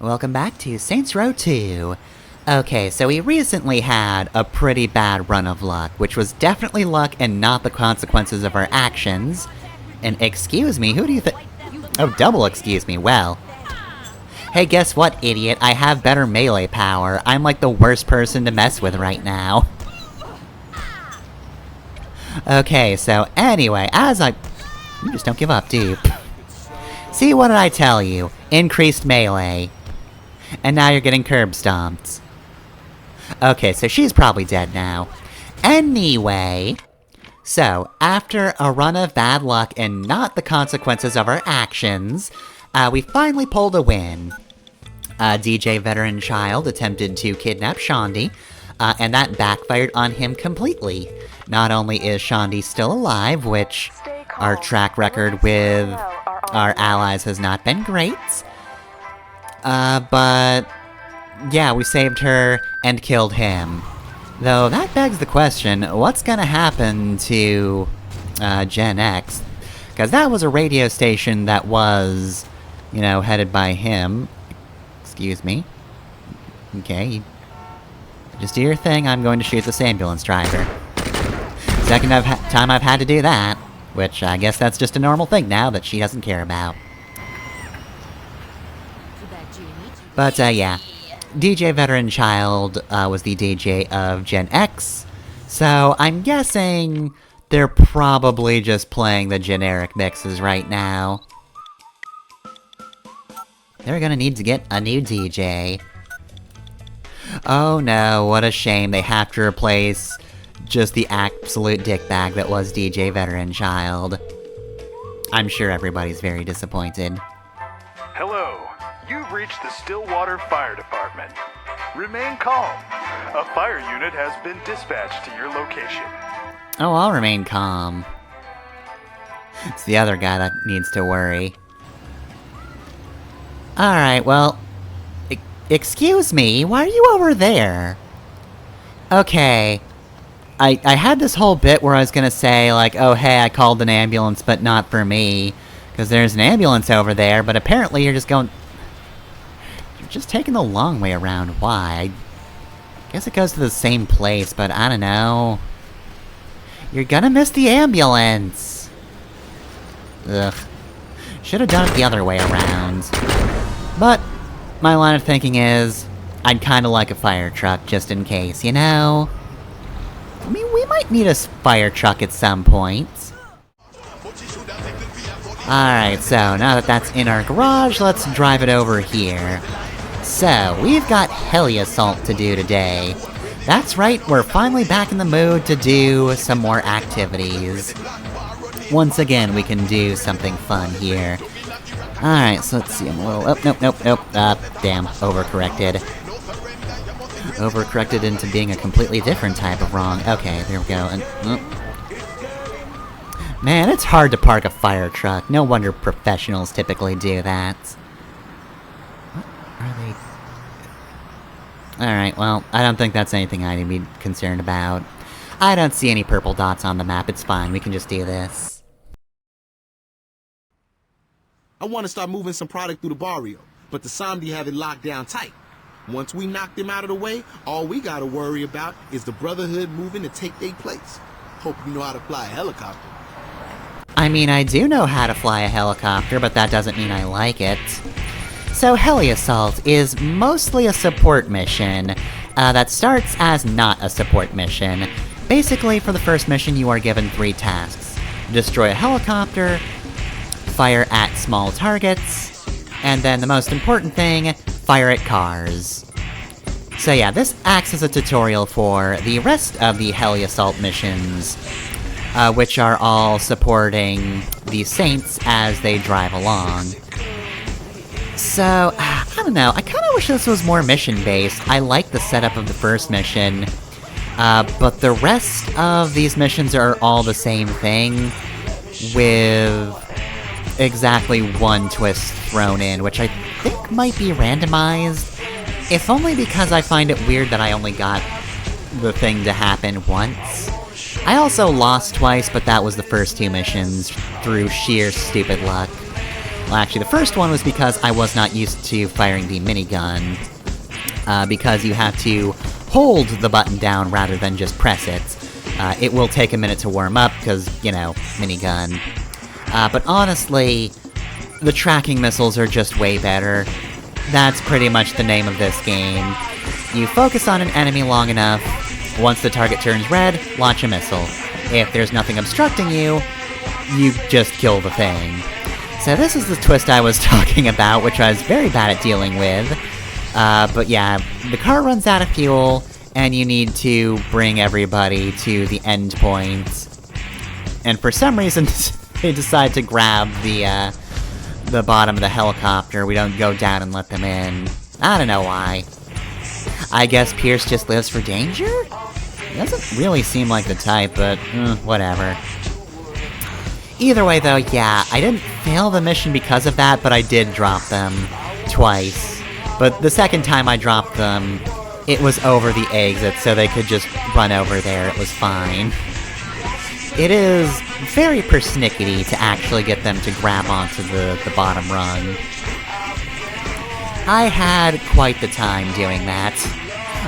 Welcome back to Saints Row 2. Okay, so we recently had a pretty bad run of luck, which was definitely luck and not the consequences of our actions. And excuse me, who do you think— Oh, double excuse me, well. Hey, guess what, idiot? I have better melee power. I'm like the worst person to mess with right now. Okay, so anyway, You just don't give up, do you? See, what did I tell you? Increased melee. And now you're getting curb stomped. Okay, so she's probably dead now. Anyway, so after a run of bad luck and not the consequences of our actions, we finally pulled a win. DJ Veteran Child attempted to kidnap Shaundi, and that backfired on him completely. Not only is Shaundi still alive, which our track record with our allies has not been great, but yeah, we saved her and killed him. Though that begs the question, what's gonna happen to Gen X? Because that was a radio station that was, you know, headed by him. Excuse me. Okay, just do your thing, I'm going to shoot this ambulance driver. Second time I've had to do that, which I guess that's just a normal thing now that she doesn't care about. But, yeah. DJ Veteran Child was the DJ of Gen X, so I'm guessing they're probably just playing the generic mixes right now. They're gonna need to get a new DJ. Oh no, what a shame they have to replace just the absolute dickbag that was DJ Veteran Child. I'm sure everybody's very disappointed. Hello. You've reached the Stillwater Fire Department. Remain calm. A fire unit has been dispatched to your location. Oh, I'll remain calm. It's the other guy that needs to worry. Alright, well... excuse me, why are you over there? Okay. I had this whole bit where I was gonna say, like, oh hey, I called an ambulance, but not for me. Because there's an ambulance over there, but apparently you're just going... just taking the long way around. Why? I guess it goes to the same place, but I don't know. You're gonna miss the ambulance! Ugh. Should've done it the other way around. But, my line of thinking is, I'd kinda like a fire truck, just in case, you know? I mean, we might need a fire truck at some point. Alright, so now that that's in our garage, let's drive it over here. So, we've got heli assault to do today. That's right, we're finally back in the mood to do some more activities. Once again, we can do something fun here. Alright, so let's see, I'm a little— oh, nope. Damn, overcorrected. Overcorrected into being a completely different type of wrong. Okay, there we go, and— Man, it's hard to park a fire truck. No wonder professionals typically do that. What are they— Alright, well, I don't think that's anything I need to be concerned about. I don't see any purple dots on the map, it's fine, we can just do this. I want to start moving some product through the barrio, but the Somdi have it locked down tight. Once we knock them out of the way, all we gotta worry about is the Brotherhood moving to take their place. Hope you know how to fly a helicopter. I mean, I do know how to fly a helicopter, but that doesn't mean I like it. So, Heli Assault is mostly a support mission, that starts as not a support mission. Basically, for the first mission, you are given 3 tasks. Destroy a helicopter, fire at small targets, and then the most important thing, fire at cars. So yeah, this acts as a tutorial for the rest of the Heli Assault missions, which are all supporting the Saints as they drive along. So, I don't know, I kinda wish this was more mission-based. I like the setup of the first mission, but the rest of these missions are all the same thing, with exactly one twist thrown in, which I think might be randomized. If only because I find it weird that I only got the thing to happen once. I also lost twice, but that was the first 2 missions, through sheer stupid luck. Well, actually, the first one was because I was not used to firing the minigun. Because you have to hold the button down rather than just press it. It will take a minute to warm up, because, you know, minigun. But honestly, the tracking missiles are just way better. That's pretty much the name of this game. You focus on an enemy long enough, once the target turns red, launch a missile. If there's nothing obstructing you, you just kill the thing. So this is the twist I was talking about, which I was very bad at dealing with. But yeah, the car runs out of fuel, and you need to bring everybody to the end point. And for some reason, they decide to grab the bottom of the helicopter. We don't go down and let them in. I don't know why. I guess Pierce just lives for danger? He doesn't really seem like the type, but whatever. Either way though, yeah, I didn't fail the mission because of that, but I did drop them twice. But the second time I dropped them, it was over the exit, so they could just run over there, it was fine. It is very persnickety to actually get them to grab onto the bottom rung. I had quite the time doing that.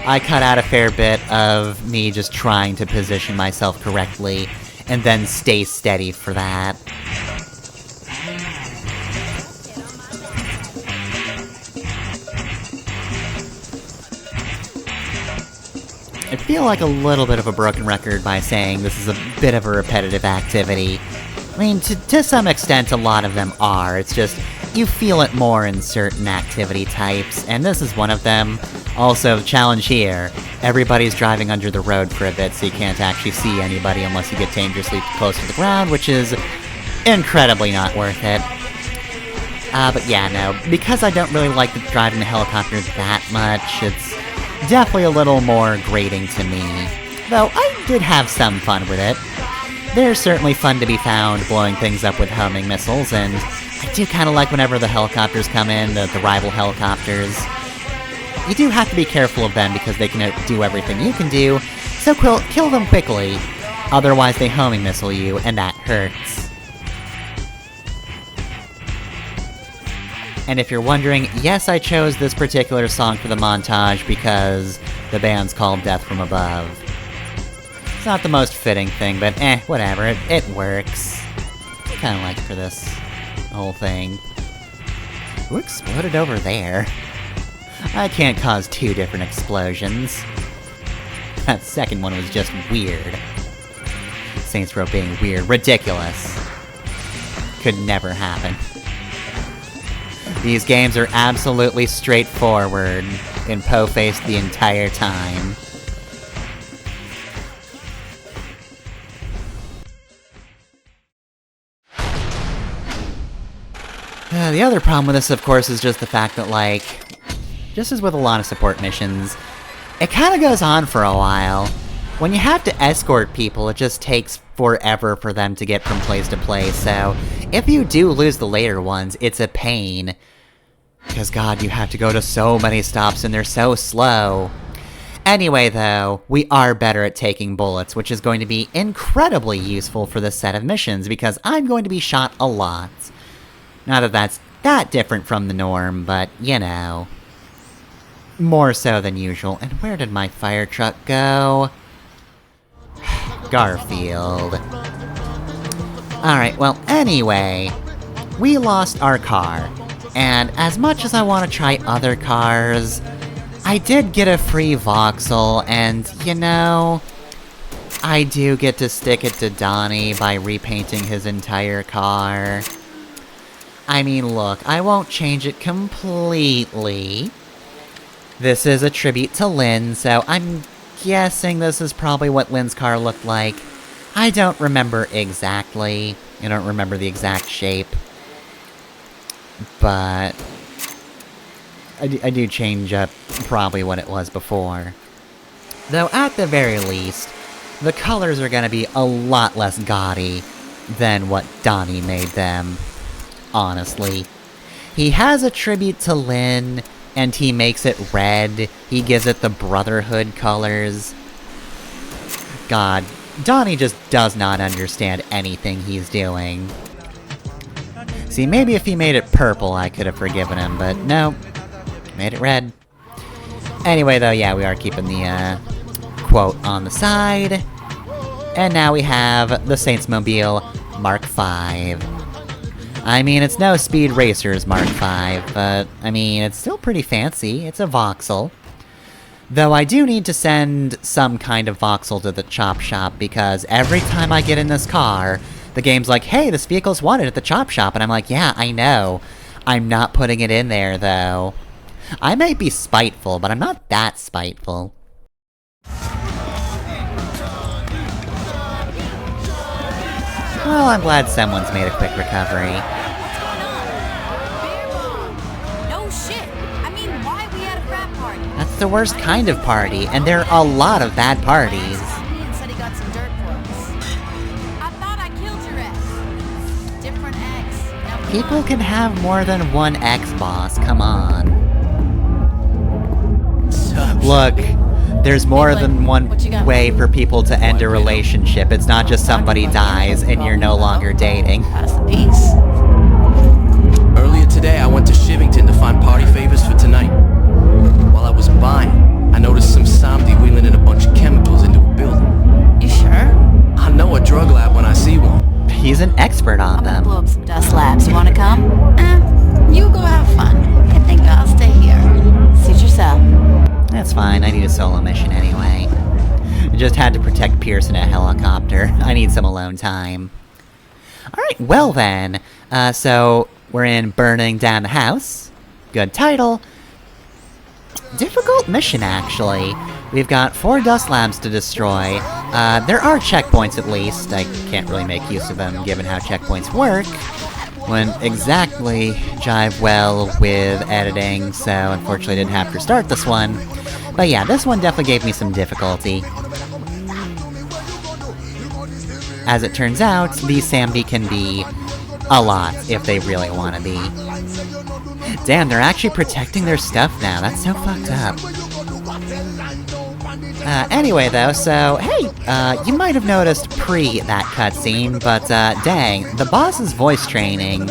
I cut out a fair bit of me just trying to position myself correctly, and then stay steady for that. I feel like a little bit of a broken record by saying this is a bit of a repetitive activity. I mean, to some extent, a lot of them are. It's just, you feel it more in certain activity types, and this is one of them. Also, challenge here, everybody's driving under the road for a bit, so you can't actually see anybody unless you get dangerously close to the ground, which is incredibly not worth it. But yeah, no, because I don't really like driving the helicopter that much, it's definitely a little more grating to me. Though, I did have some fun with it. There's certainly fun to be found blowing things up with homing missiles, and I do kinda like whenever the helicopters come in, the rival helicopters. You do have to be careful of them because they can do everything you can do, so kill them quickly. Otherwise they homing missile you, and that hurts. And if you're wondering, yes, I chose this particular song for the montage because the band's called Death From Above. It's not the most fitting thing, but whatever, it works. Kinda like for this whole thing. Who exploded over there? I can't cause two different explosions. That second one was just weird. Saints Row being weird. Ridiculous. Could never happen. These games are absolutely straightforward, and po-faced the entire time. The other problem with this, of course, is just the fact that, like, just as with a lot of support missions, it kinda goes on for a while. When you have to escort people, it just takes forever for them to get from place to place, so if you do lose the later ones, it's a pain. Because, God, you have to go to so many stops and they're so slow. Anyway, though, we are better at taking bullets, which is going to be incredibly useful for this set of missions, because I'm going to be shot a lot. Not that that's that different from the norm, but, you know. More so than usual. And where did my fire truck go? Garfield. Alright, well, anyway, we lost our car. And as much as I want to try other cars, I did get a free voxel, and, you know, I do get to stick it to Donnie by repainting his entire car. I mean, look, I won't change it completely. This is a tribute to Lynn, so I'm guessing this is probably what Lynn's car looked like. I don't remember exactly. I don't remember the exact shape. But I do change up probably what it was before. Though at the very least, the colors are gonna be a lot less gaudy than what Donnie made them, honestly. He has a tribute to Lynn, and he makes it red. He gives it the Brotherhood colors. God, Donnie just does not understand anything he's doing. See, maybe if he made it purple, I could have forgiven him, but no. Made it red. Anyway, though, yeah, we are keeping the, quote on the side. And now we have the Saintsmobile Mark V. I mean, it's no Speed Racer's Mark V, but, I mean, it's still pretty fancy. It's a voxel. Though I do need to send some kind of voxel to the chop shop, because every time I get in this car, the game's like, hey, this vehicle's wanted at the chop shop, and I'm like, yeah, I know. I'm not putting it in there, though. I might be spiteful, but I'm not that spiteful. Well, I'm glad someone's made a quick recovery. No shit. I mean, why we at a frat party? That's the worst kind of party, and there are a lot of bad parties. Ian said he got some dirt for us. I thought I killed your ex. Different ex. Now, come People on. can have more than one ex, boss, come on. Look, there's more than one way for people to end a relationship. It's not just somebody dies and you're no longer dating. Pass the peace. Earlier today, I went to Shivington to find party favors for tonight. While I was buying, I noticed some zombie wheeling in a bunch of chemicals into a building. You sure? I know a drug lab when I see one. He's an expert on I'm gonna them. blow up some dust labs. You wanna come? You go have fun. I think I'll stay here. Suit yourself. That's fine, I need a solo mission anyway. I just had to protect Pierce in a helicopter. I need some alone time. Alright, well then. So, we're in Burning Down the House. Good title. Difficult mission, actually. We've got 4 dust labs to destroy. There are checkpoints at least. I can't really make use of them given how checkpoints work. Wouldn't exactly jive well with editing, so unfortunately didn't have to restart this one. But yeah, this one definitely gave me some difficulty. As it turns out, these Samdi can be a lot if they really want to be. Damn, they're actually protecting their stuff now. That's so fucked up. Anyway though, so, hey, you might have noticed pre that cutscene, but, dang, the boss's voice training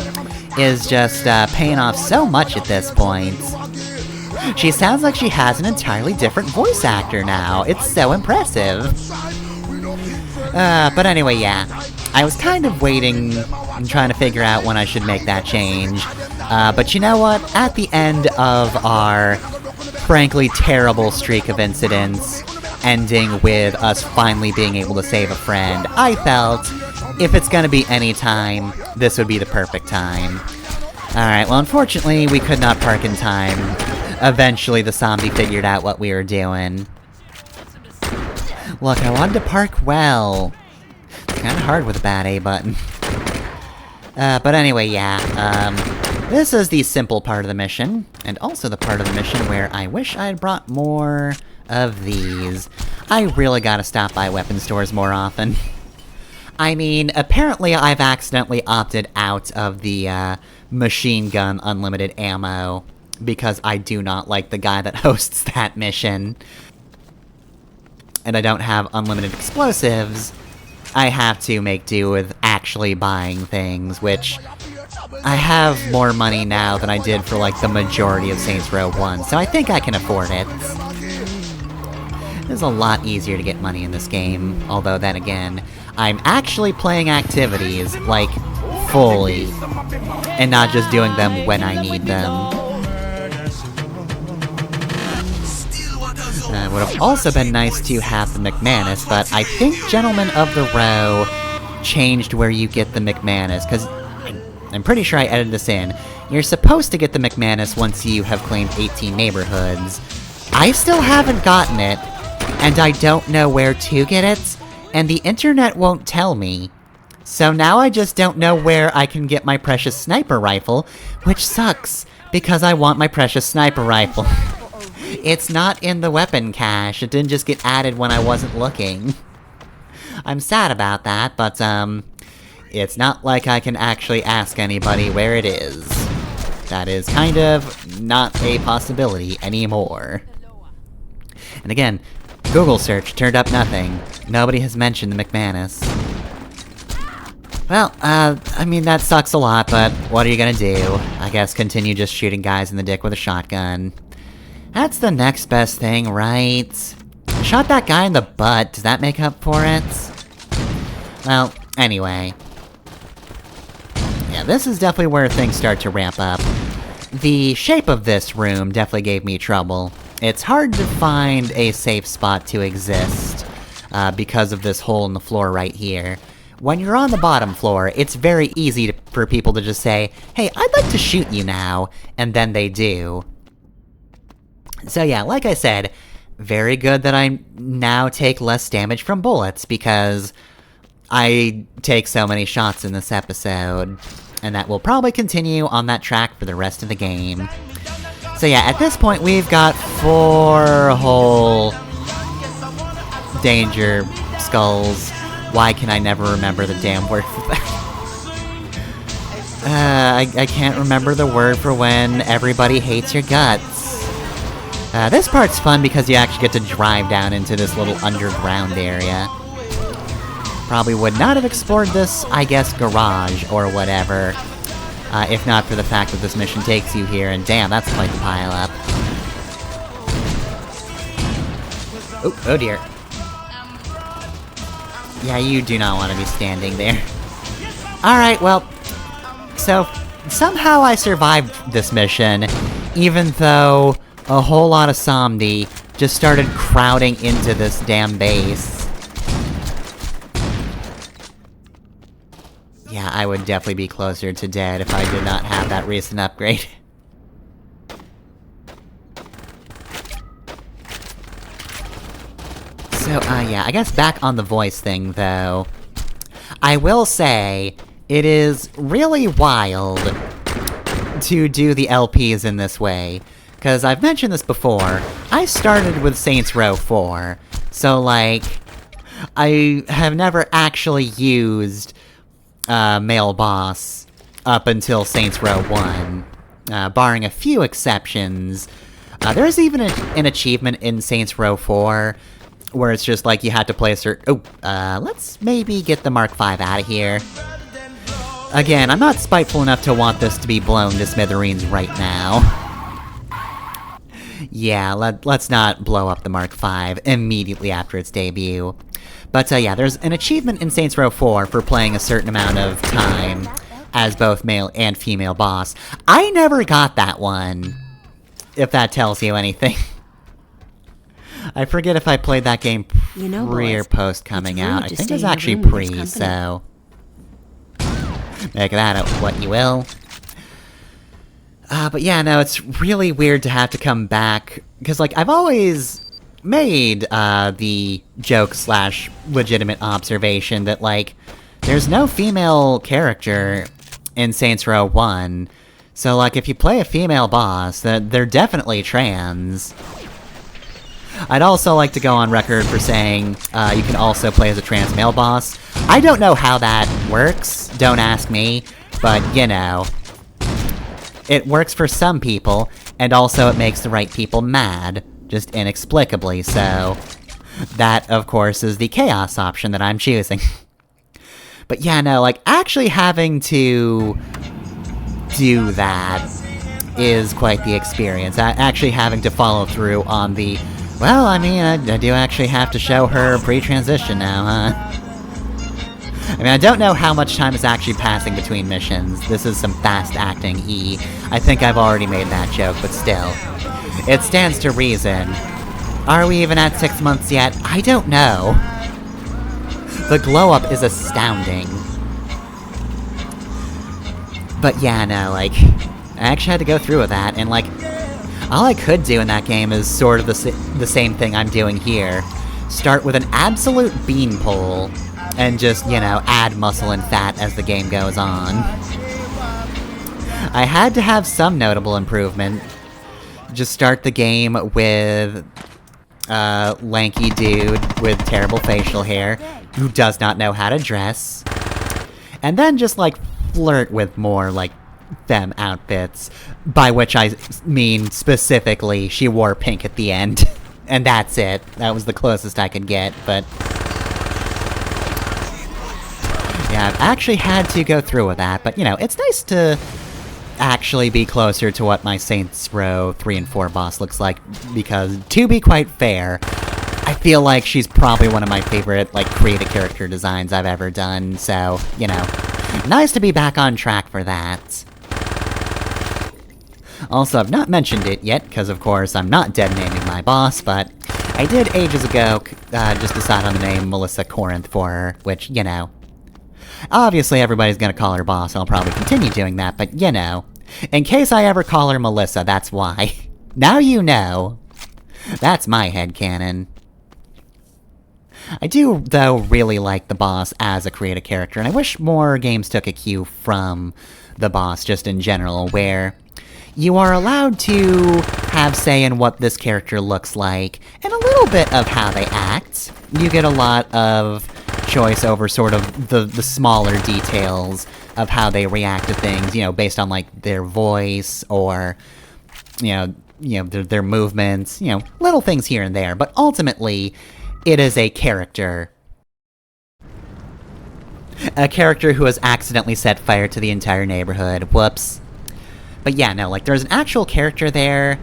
is just, paying off so much at this point. She sounds like she has an entirely different voice actor now. It's so impressive. But anyway, yeah. I was kind of waiting and trying to figure out when I should make that change. But you know what? At the end of our frankly terrible streak of incidents, ending with us finally being able to save a friend, I felt, if it's gonna be any time, this would be the perfect time. Alright, well unfortunately, we could not park in time. Eventually, the zombie figured out what we were doing. Look, I wanted to park well. It's kinda hard with a bad A button. But anyway, yeah, this is the simple part of the mission, and also the part of the mission where I wish I had brought more of these. I really gotta stop by weapon stores more often. I mean, apparently I've accidentally opted out of the, machine gun unlimited ammo, because I do not like the guy that hosts that mission. And I don't have unlimited explosives. I have to make do with actually buying things, which I have more money now than I did for like the majority of Saints Row 1, so I think I can afford it. It's a lot easier to get money in this game, although then again, I'm actually playing activities, like, fully, and not just doing them when I need them. Would have also been nice to have the McManus, but I think Gentlemen of the Row changed where you get the McManus, because I'm pretty sure I edited this in. You're supposed to get the McManus once you have claimed 18 neighborhoods. I still haven't gotten it, and I don't know where to get it, and the internet won't tell me. So now I just don't know where I can get my precious sniper rifle, which sucks, because I want my precious sniper rifle. It's not in the weapon cache, it didn't just get added when I wasn't looking. I'm sad about that, but, it's not like I can actually ask anybody where it is. That is kind of not a possibility anymore. And again, Google search turned up nothing. Nobody has mentioned the McManus. Well, I mean, that sucks a lot, but what are you gonna do? I guess continue just shooting guys in the dick with a shotgun. That's the next best thing, right? I shot that guy in the butt, does that make up for it? Well, anyway. Yeah, this is definitely where things start to ramp up. The shape of this room definitely gave me trouble. It's hard to find a safe spot to exist, because of this hole in the floor right here. When you're on the bottom floor, it's very easy for people to just say, "Hey, I'd like to shoot you now," and then they do. So yeah, like I said, very good that I now take less damage from bullets, because I take so many shots in this episode, and that will probably continue on that track for the rest of the game. So yeah, at this point we've got 4 whole danger skulls. Why can I never remember the damn word for that? I can't remember the word for when everybody hates your guts. This part's fun because you actually get to drive down into this little underground area. Probably would not have explored this, I guess, garage or whatever, if not for the fact that this mission takes you here, and damn, that's quite the pile-up. Oh dear. Yeah, you do not want to be standing there. Alright, well, so, somehow I survived this mission, even though a whole lot of Somdi just started crowding into this damn base. Yeah, I would definitely be closer to dead if I did not have that recent upgrade. So, yeah, I guess back on the voice thing, though. I will say, it is really wild to do the LPs in this way. Because I've mentioned this before, I started with Saints Row 4, so, like, I have never actually used male boss up until Saints Row 1, barring a few exceptions. There's even an achievement in Saints Row 4, where it's just like you had to play a certain... let's maybe get the Mark V out of here. Again, I'm not spiteful enough to want this to be blown to smithereens right now. Yeah, let's not blow up the Mark V immediately after its debut. But yeah, there's an achievement in Saints Row 4 for playing a certain amount of time as both male and female boss. I never got that one, if that tells you anything. I forget if I played that game pre or post coming out. I think it was actually pre, so... make that up what you will. But yeah, no, it's really weird to have to come back, because, like, I've always made, the joke/legitimate observation that, like, there's no female character in Saints Row 1, so, like, if you play a female boss, they're definitely trans. I'd also like to go on record for saying, you can also play as a trans male boss. I don't know how that works, don't ask me, but, you know... it works for some people, and also it makes the right people mad, just inexplicably so. That, of course, is the chaos option that I'm choosing. But yeah, no, like, actually having to do that is quite the experience. Actually having to follow through on the, well, I mean, I do actually have to show her pre-transition now, huh? I mean, I don't know how much time is actually passing between missions. This is some fast-acting E. I think I've already made that joke, but still. It stands to reason. Are we even at 6 months yet? I don't know. The glow-up is astounding. But yeah, no, like... I actually had to go through with that, and like... all I could do in that game is sort of the same thing I'm doing here. Start with an absolute beanpole, and just, you know, add muscle and fat as the game goes on. I had to have some notable improvement. Just start the game with lanky dude with terrible facial hair who does not know how to dress. And then just, like, flirt with more, like, femme outfits. By which I mean, specifically, she wore pink at the end. And that's it. That was the closest I could get, but... Yeah, I've actually had to go through with that, but you know, it's nice to actually be closer to what my Saints Row 3 and 4 boss looks like, because to be quite fair, I feel like she's probably one of my favorite, like, creative character designs I've ever done, so, you know, nice to be back on track for that. Also, I've not mentioned it yet, because of course I'm not dead naming my boss, but I did ages ago just decide on the name Melissa Corinth for her, which, you know, obviously everybody's gonna call her boss, and I'll probably continue doing that, but you know, in case I ever call her Melissa, that's why. Now you know. That's my headcanon. I do, though, really like the boss as a creative character, and I wish more games took a cue from the boss, just in general, where you are allowed to have say in what this character looks like, and a little bit of how they act. You get a lot of choice over sort of the smaller details of how they react to things, you know, based on, like, their voice, or, you know, their movements, you know, little things here and there, but ultimately, it is a character. A character who has accidentally set fire to the entire neighborhood. Whoops. But yeah, no, like, there's an actual character there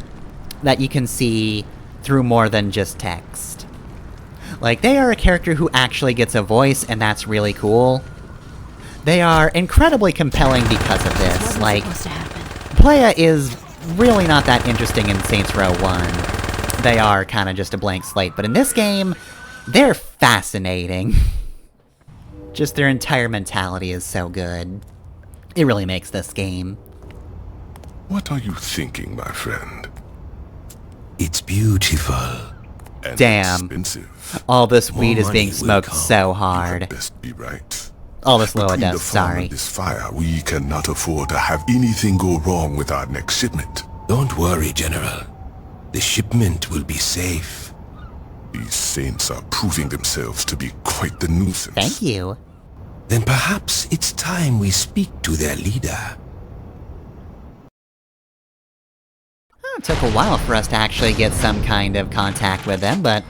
that you can see through more than just text. Like, they are a character who actually gets a voice, and that's really cool. They are incredibly compelling because of this. Like, Playa is really not that interesting in Saints Row 1. They are kind of just a blank slate, but in this game, they're fascinating. Just their entire mentality is so good. It really makes this game. What are you thinking, my friend? It's beautiful. And Damn. expensive. All this weed More is being money will smoked come. so You hard. had best be right. All this lower Between the dust, farm sorry. and this fire, we cannot afford to have anything go wrong with our next shipment. Don't worry, General. The shipment will be safe. These saints are proving themselves to be quite the nuisance. Thank you. Then perhaps it's time we speak to their leader. It took a while for us to actually get some kind of contact with them, but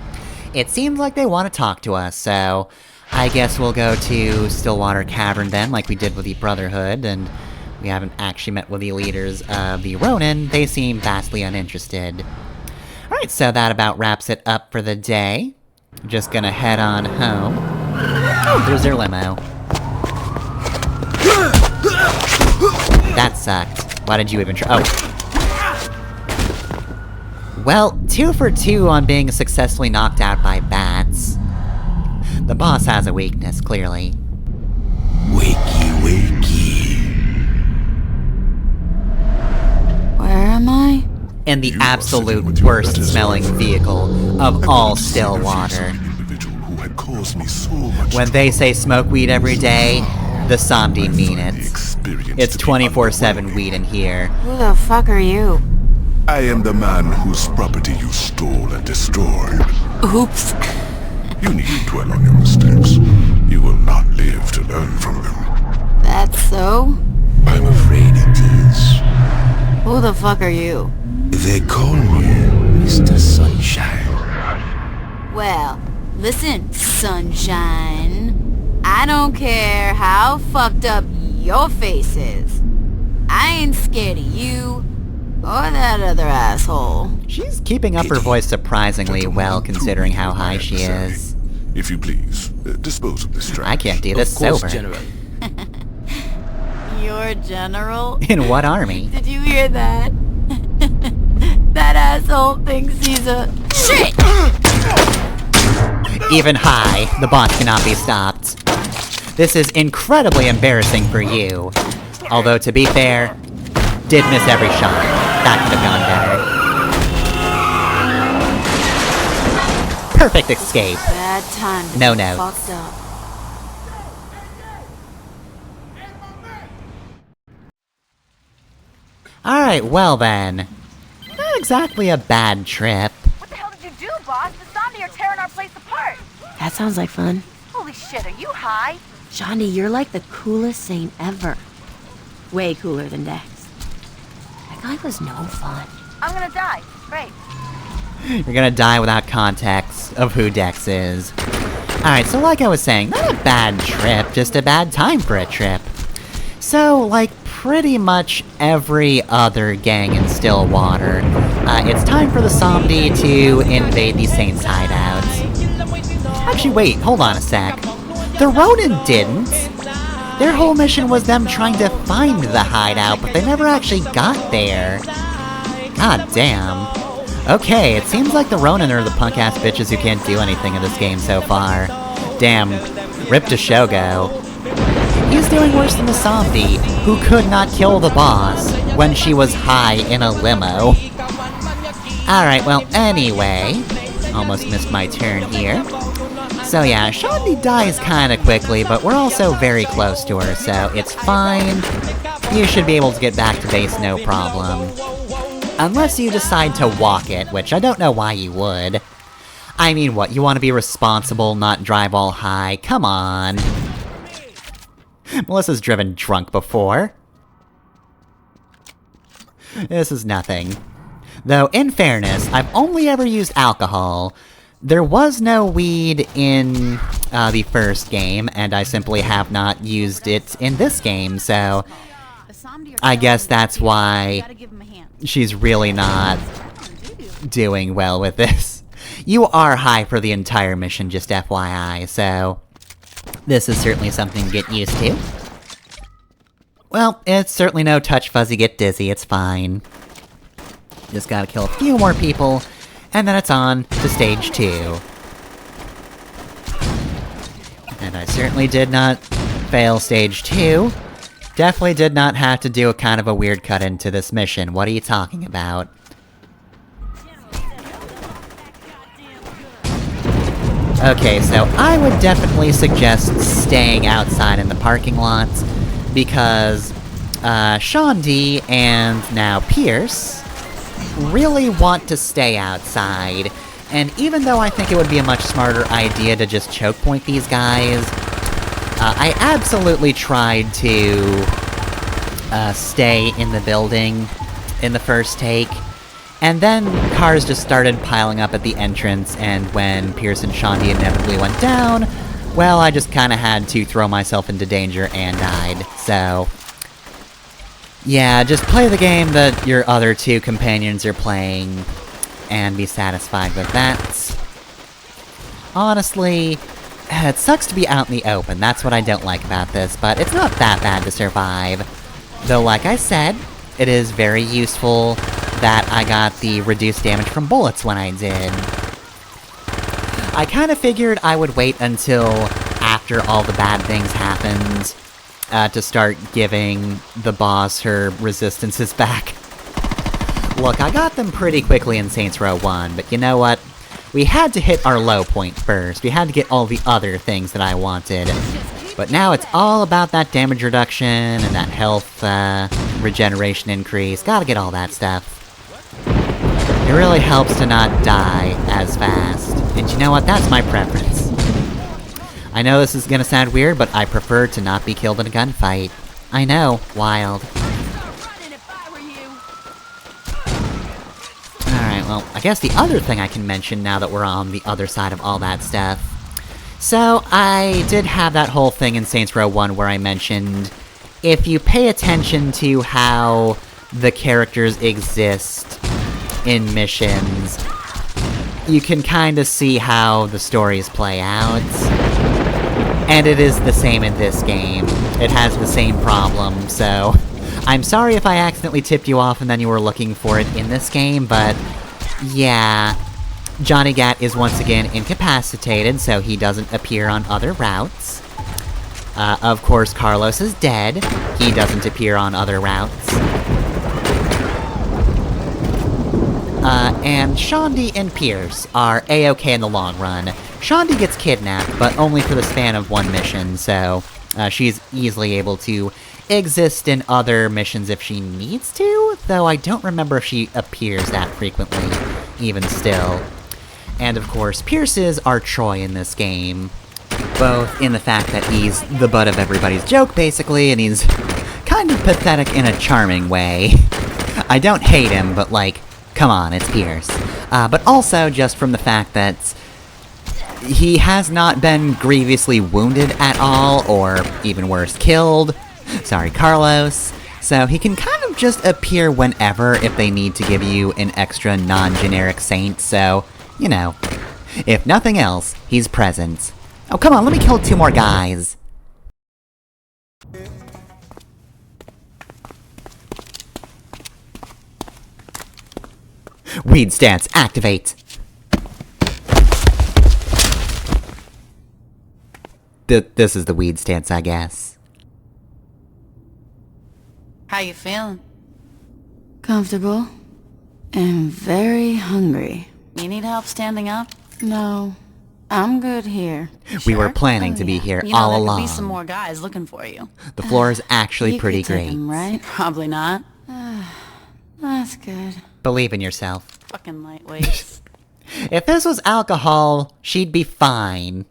it seems like they want to talk to us, so I guess we'll go to Stillwater Cavern then, like we did with the Brotherhood, and we haven't actually met with the leaders of the Ronin. They seem vastly uninterested. Alright, so that about wraps it up for the day. Just gonna head on home. Oh, there's their limo. That sucked. Why did you even try? Oh. Well, 2 for 2 on being successfully knocked out by bats. The boss has a weakness, clearly. Wakey, wakey. Where am I? In the You are sitting absolute with your letters, worst-smelling my friend. vehicle of I all wanted to see the face of Stillwater. the individual who had caused me so much When they say smoke weed every day, the Somdi mean find the it. experience It's to be 24/7 underwhelming. weed in here. Who the fuck are you? I am the man whose property you stole and destroyed. Oops. You needn't dwell on your mistakes. You will not live to learn from them. That's so? I'm afraid it is. Who the fuck are you? They call me Mr. Sunshine. Well, listen, sunshine. I don't care how fucked up your face is. I ain't scared of you or that other asshole. She's keeping up her voice surprisingly well, considering how high she is. If you please, dispose of this trash. I can't do this Of course, sober. General. Your general? In what army? Did you hear that? That asshole thinks he's a... Shit! Even high, the boss cannot be stopped. This is incredibly embarrassing for you. Although, to be fair, did miss every shot. That could have gone better. Perfect escape. Bad time. to No be notes. Fucked up. Alright, well then. Not exactly a bad trip. What the hell did you do, boss? The zombie are tearing our place apart. That sounds like fun. Holy shit, are you high? Johnny, you're like the coolest saint ever. Way cooler than Dex. That guy was no fun. I'm gonna die. Great. You're gonna die without context of who Dex is. Alright, so like I was saying, not a bad trip, just a bad time for a trip. So, like pretty much every other gang in Stillwater, it's time for the Somdi to invade the Saints' hideouts. Actually, wait, hold on a sec. The Ronin didn't. Their whole mission was them trying to find the hideout, but they never actually got there. God damn. Okay, it seems like the Ronin are the punk-ass bitches who can't do anything in this game so far. Damn. Rip to Shogo. He's doing worse than the Somdi, who could not kill the boss when she was high in a limo. Alright, well, anyway. Almost missed my turn here. So yeah, Shandi dies kinda quickly, but we're also very close to her, so it's fine. You should be able to get back to base no problem. Unless you decide to walk it, which I don't know why you would. I mean, what, you want to be responsible, not drive all high? Come on. Melissa's driven drunk before. This is nothing. Though, in fairness, I've only ever used alcohol. There was no weed in the first game, and I simply have not used it in this game, so I guess that's why she's really not doing well with this. You are high for the entire mission, just FYI, so this is certainly something to get used to. Well, it's certainly no touch fuzzy get dizzy, it's fine. Just gotta kill a few more people, and then it's on to stage 2. And I certainly did not fail stage 2. Definitely did not have to do a kind of a weird cut into this mission. What are you talking about? Okay, so I would definitely suggest staying outside in the parking lots, because Shandi and now Pierce really want to stay outside, and even though I think it would be a much smarter idea to just choke point these guys, I absolutely tried to stay in the building in the first take, and then cars just started piling up at the entrance, and when Pierce and Shandi inevitably went down, well, I just kinda had to throw myself into danger and died, so yeah, just play the game that your other two companions are playing, and be satisfied with that. Honestly, it sucks to be out in the open, that's what I don't like about this, but it's not that bad to survive. Though, like I said, it is very useful that I got the reduced damage from bullets when I did. I kinda figured I would wait until after all the bad things happened, to start giving the boss her resistances back. Look, I got them pretty quickly in Saints Row 1, but you know what? We had to hit our low point first. We had to get all the other things that I wanted. But now it's all about that damage reduction and that health, regeneration increase. Gotta get all that stuff. It really helps to not die as fast. And you know what? That's my preference. I know this is gonna sound weird, but I prefer to not be killed in a gunfight. I know, wild. Alright, well, I guess the other thing I can mention now that we're on the other side of all that stuff. So, I did have that whole thing in Saints Row 1 where I mentioned, if you pay attention to how the characters exist in missions, you can kinda see how the stories play out. And it is the same in this game. It has the same problem, so I'm sorry if I accidentally tipped you off and then you were looking for it in this game, but yeah, Johnny Gat is once again incapacitated, so he doesn't appear on other routes. Of course, Carlos is dead. He doesn't appear on other routes. And Shandi and Pierce are A-okay in the long run. Shandi gets kidnapped, but only for the span of one mission, so she's easily able to exist in other missions if she needs to, though I don't remember if she appears that frequently, even still. And of course, Pierce is our Troy in this game, both in the fact that he's the butt of everybody's joke, basically, and he's kind of pathetic in a charming way. I don't hate him, but like, come on, it's Pierce. But also just from the fact that he has not been grievously wounded at all, or even worse, killed. Sorry, Carlos. So he can kind of just appear whenever if they need to give you an extra non-generic saint, so, you know. If nothing else, he's present. Oh, come on, let me kill 2 more guys. Weed stance, activate! This is the weed stance, I guess. How you feeling? Comfortable. And very hungry. You need help standing up? No. I'm good here. We were planning to be here You all know, there along. could be some more guys looking for you. The floor is actually You pretty could take great. 'em, right? Probably not. That's good. Believe in yourself. Fucking lightweights. If this was alcohol, she'd be fine.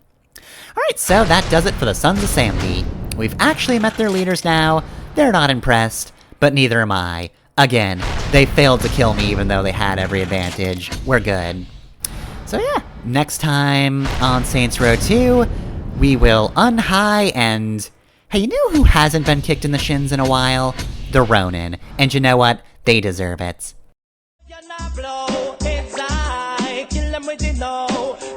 Alright, so that does it for the Sons of Samdi. We've actually met their leaders now. They're not impressed, but neither am I. Again, they failed to kill me even though they had every advantage. We're good. So yeah, next time on Saints Row 2, we will unhigh and... Hey, you know who hasn't been kicked in the shins in a while? The Ronin. And you know what? They deserve it.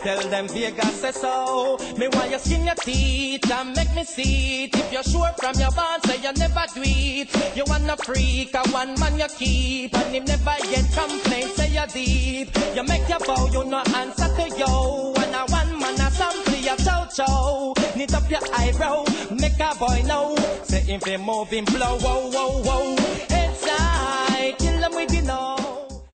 Tell them Vegas says so. Me want you skin your teeth and make me see it. If you're sure from your bond, say you never do it. You want a freak, a one man you keep, and him never yet complain, say you're deep. You make your bow, you no answer to yo. And a one man a sample your chow. Knit up your eyebrow, make a boy know. Say if you moving blow, whoa, whoa, whoa. Hey,